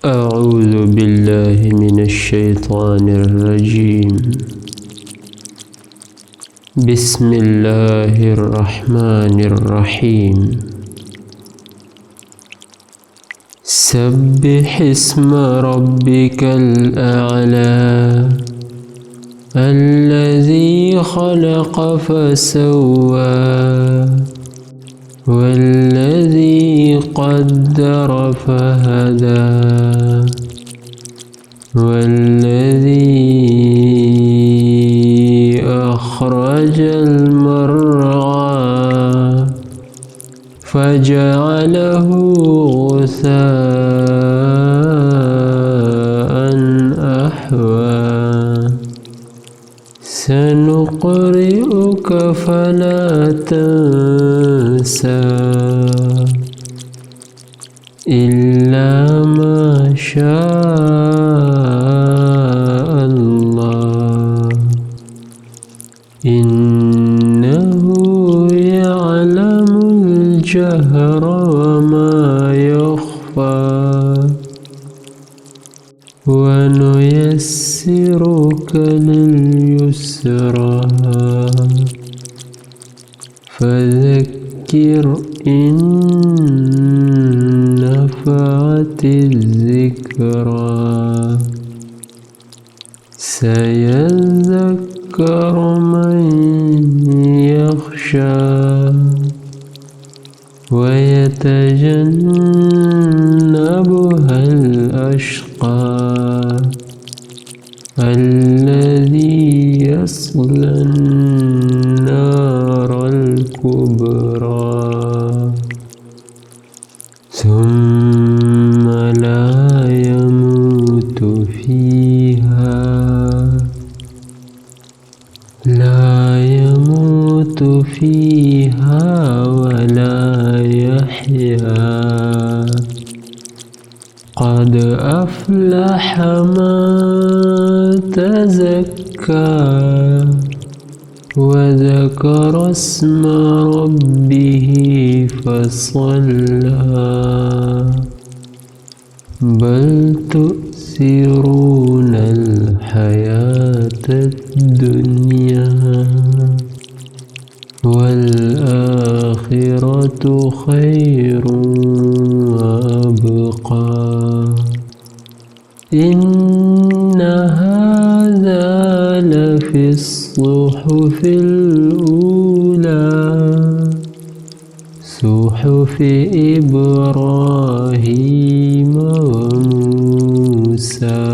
أعوذ بالله من الشيطان الرجيم. بسم الله الرحمن الرحيم. سبح اسم ربك الأعلى الذي خلق فسوى والذي قدر فهدى والذي أخرج المرعى فجعله غثاء أحوى سنقرئك فلا تنسى إلا ما شاء الله إنه يعلم الجهر وما يخفى ونيسرك لليسرى فذكر إن نفعت الذكرى سيذكر من يخشى ويتجنبها الأشقى الذي يصلى النار الكبرى ثم لا يموت فيها ولا يحيا قد أفلح من تزكى وذكر اسم ربه فصلى بل تؤثرون الحياة الدنيا والآخرة خير وأبقى إن هذا لفي الصحف الأولى صحف إبراهيم وموسى